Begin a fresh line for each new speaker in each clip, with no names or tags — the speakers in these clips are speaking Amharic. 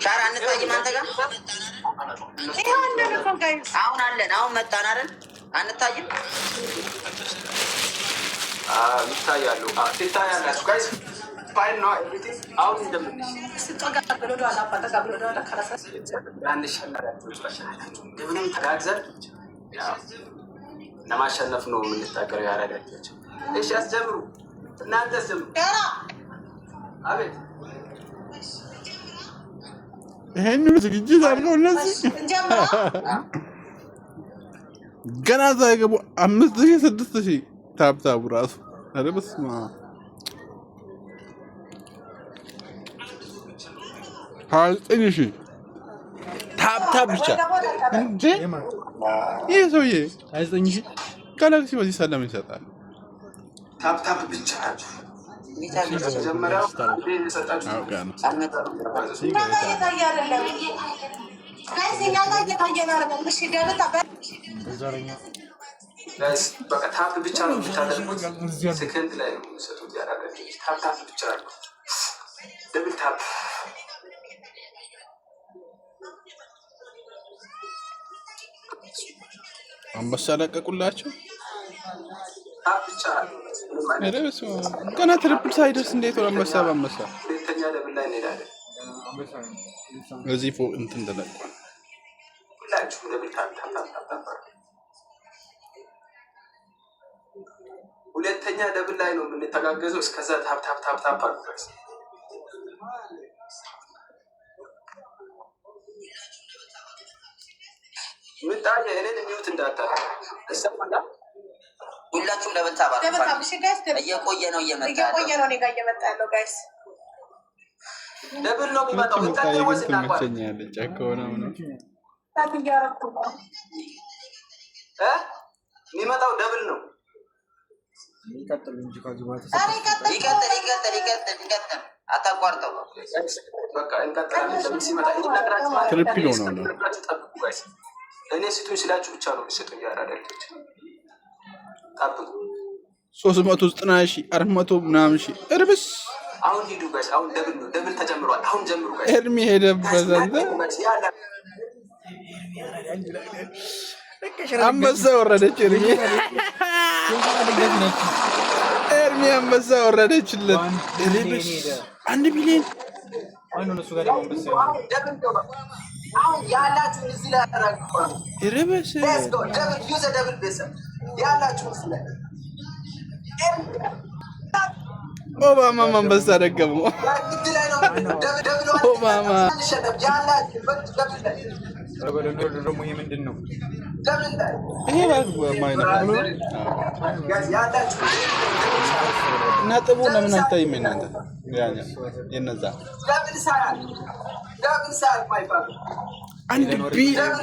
ሻራ አንታይም አንተ ጋር አሁን አለን። አሁን መጣን አይደል? አንታይም
ይታያሉ። ትታያላችሁ ጋይስ ፋይን ነው ኤቭሪቲንግ። አሁን እንደምንሽ ምንም ተጋግዘን ለማሸነፍ ነው የምንታገለው። ያረጋቸው እሺ፣ አስጀምሩ እናንተ አስጀምሩ። አቤት
ይሄን ዝግጅት አድርገው እነዚህ ገና ሳይገቡ 5000 6000 ታብታቡ ራሱ ኧረ በስመ አብ 29,000 ታብታብ ብቻ እንዴ! ይሄ ሰውዬ 29,000 ጋላክሲ በዚህ ሰላም ይሰጣል።
ታብታብ ብቻ ናቸው። ታፕ ብቻ ነው የምታደርጉት። ሰከንድ ላይ ነው የሚሰጡት። ታፕ ብቻ ነው። ደብል ታፕ
አንበሳ ለቀቁላቸው።
ብቻ
ገና ትሪፕል ሳይደርስ እንዴት ነው አንበሳ በአንበሳ
ሁለተኛ ደብል ላይ እንሄዳለን።
እዚህ ፎቅ እንትን ተለቋል።
ሁላችሁ ደብል ታፕ ሁለተኛ ደብል ላይ ነው የምንተጋገዘው። እስከዛ ታፕ አድርገን ምጣዬ እኔን ሚውት እንዳታደርግ እሰማና
ሁላችሁም ለበታ እየቆየ ነው እየመጣ ያለው ጋይስ
ደብል ነው የሚመጣው።
ትመቸኛለች ጫካውና
የሚመጣው ደብል ነው።
ይቀጥል አታቋርጠው።
በቃ እንቀጥላለን። ደብል ሲመጣ
ትሪፕል ነው።
እኔ ስጡኝ ስላችሁ ብቻ ነው የሚሰጡኝ። ያራዳልቶች ታብቱ
390,000 400 ምናምን ሺህ እርብስ።
አሁን ሂዱ ጋይስ። አሁን ደብል ነው። ደብል ተጀምሯል። አሁን ጀምሩ ጋይስ።
ኤርሚ ሄደበት አንተ አንበሳ ወረደች። ኤርሚ አንበሳ ወረደችለት። እርብስ 1 ሚሊዮን
አሁን ያላችሁ እዚህ ላይ አራግፋሉ።
እርብስ
ደብል ዩዘ ደብል ቤተሰብ ያላችሁ እዚህ ላይ
ኦባማ አንበሳ ደገመው። ኦባማ ይሄ ነጥቡ ለምን አታይም? እናንተ የነዛ አንድ ቢሊዮን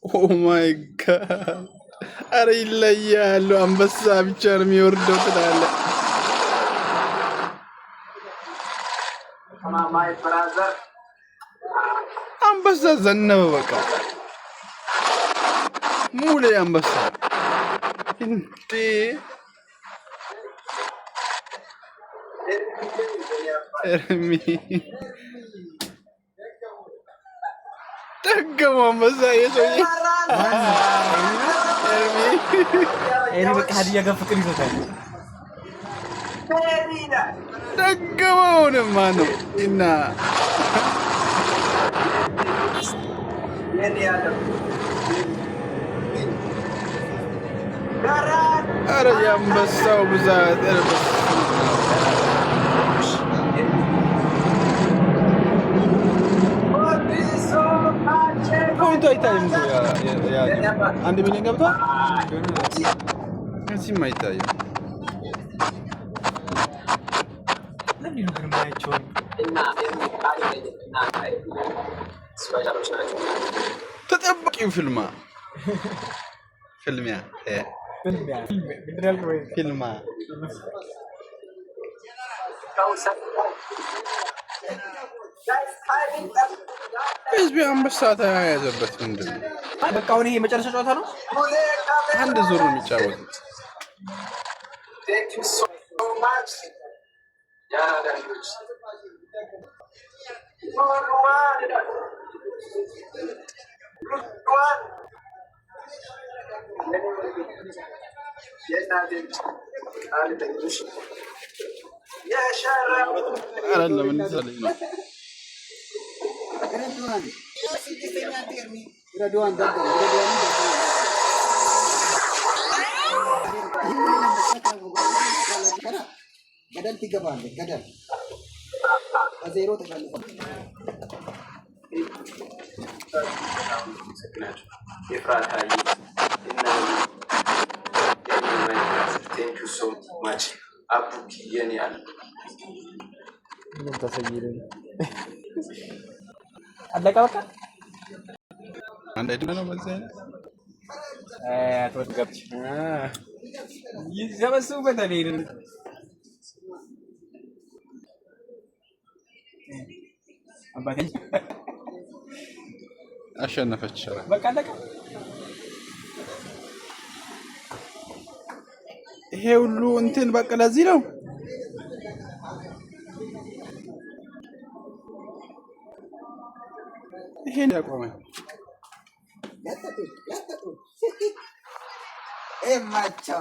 ኦ ማይ ጋድ! አረ ይለያሉ። አንበሳ ብቻ ነው የሚወርደው ትላለህ። አንበሳ ዘነበ። በቃ ሙሌ አንበሳ እንዴ! ኤርሚ ደገመው አንበሳ የሰውዬ
ኤርሚ በቃ ሀዲያ ጋር ፍቅር ይዞታል።
ደገመውንማ ነው እና ኧረ የአንበሳው ብዛት ፖይንቱ አይታይም። 1 ሚሊዮን ገብቷል። እዚህም አይታይም። ተጠባቂው ፍልሚያ ህዝብ አንበሳ ተያያዘበት። ምንድን ነው
በቃ አሁን ይሄ የመጨረሻ ጨዋታ ነው።
አንድ ዙር ነው የሚጫወቱት።
Gadal tiga balik, gadal. Zero terlalu.
Thank you so much. Abu Kiyanian.
አለቀ በቃ
አንድ አይደለም ነው መሰለኝ
አትወጥ ገብች ይዘበስቡበታል ይሄን አባቴ
አሸነፈች
በቃ አለቀ
ይሄ ሁሉ እንትን በቃ ለዚህ ነው ይሄን ያቆመኝ
macho.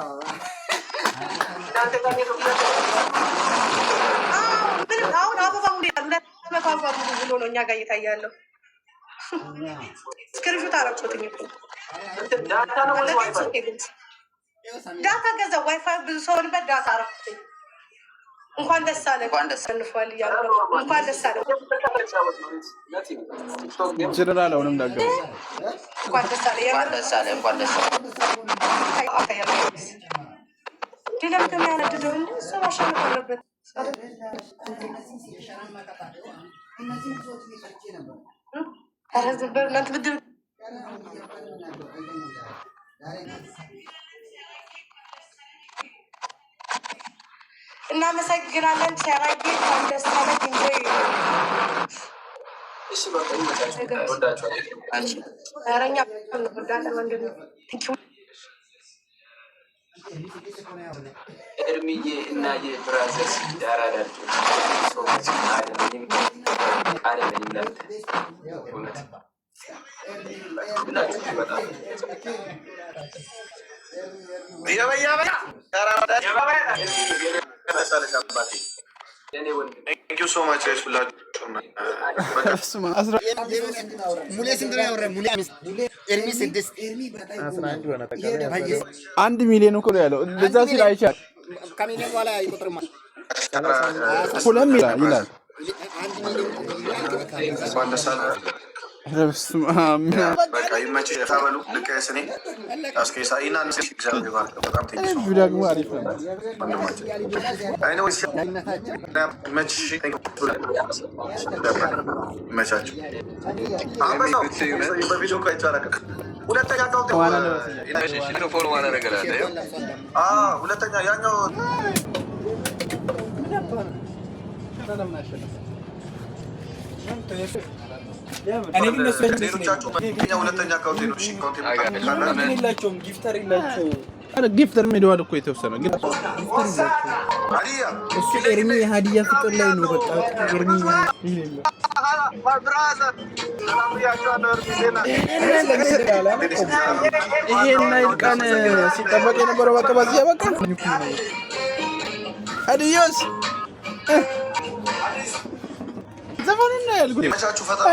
አሁን አበባ ሙሉ ብሎ ነው እኛ ጋር እየታየ ያለው። ስክሪንሾት አደረኩት እኮ ዳታ ገዛ ዋይፋይ ብዙ ሰው ልበት ዳታ አደረኩት። እንኳን ደስ አለ አሸንፏል እያሉ ነው። እንኳን ደስ አለ
ጀነራል አሁንም ዳገ
እንኳን ደስ አለ
እንኳን ደስ አለ
ዲለም ከሚያነድደው እንደ ሰው አሸንፍ አለበት። አረዝበር እናንተ ብድር እናመሰግናለን። ሸራዬ እንኳን ደስ አለህ። ኢንጆይ
እሺ በቃ ይመጣችሁ ወዳችኋለሁ።
አንቺ አረኛ ወዳለ ወንድም
እርምዬ እና የብራዘርስ ዳራዳችሁ ሰዎች አይደለም ለምት እውነት ብላችሁ ይመጣል Thank you so much guys
ሙሌ ስንት ነው ያወራው? ሙሌ ኤርሚ 6
1 ሚሊዮን እኮ ነው ያለው። እንደዛ ሲል አይቻል
ከሚሊዮን በኋላ አይቆጥርም።
2 ሚሊዮን ይላል።
1 ሚሊዮን
በቃ ይመችሽ። ተባሉ ልቀስ እኔ አስከሳይና ንስክ እግዚአብሔር ይባርክ። በጣም ትንሽ
ነው ደግሞ አሪፍ ነው።
አይ ነው ይመችሽ። ይመቻችሁ። አመሰው በቪዲዮ እኮ አይቻልም። ሁለተኛ ታውቁ ሚክሮፎን ዋና ነገር አለ። ሁለተኛ ያኛው
እኔ ግን እነሱ
ሌሎቻችሁ ሁለተኛ አካውንት ነው። እሺ አካውንት
የላቸውም፣ ጊፍተር የላቸው።
ጊፍተር ሄደዋል እኮ የተወሰነ ግን
እሱ ኤርሚ የሀዲያ ፍቅር ላይ ነው። በቃ ኤርሚ
ይሄን ናይል ቀን ሲጠበቅ የነበረው በቃ በዚህ በቃ አዲዮስ ዘፈኑን ነው ያልኩት።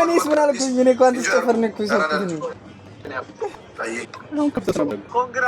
እኔስ ምን አልኩኝ? እኔ እኮ አንተ ስጠፈር ነው እኮ ይሰጥኩኝ።
ኮንግራ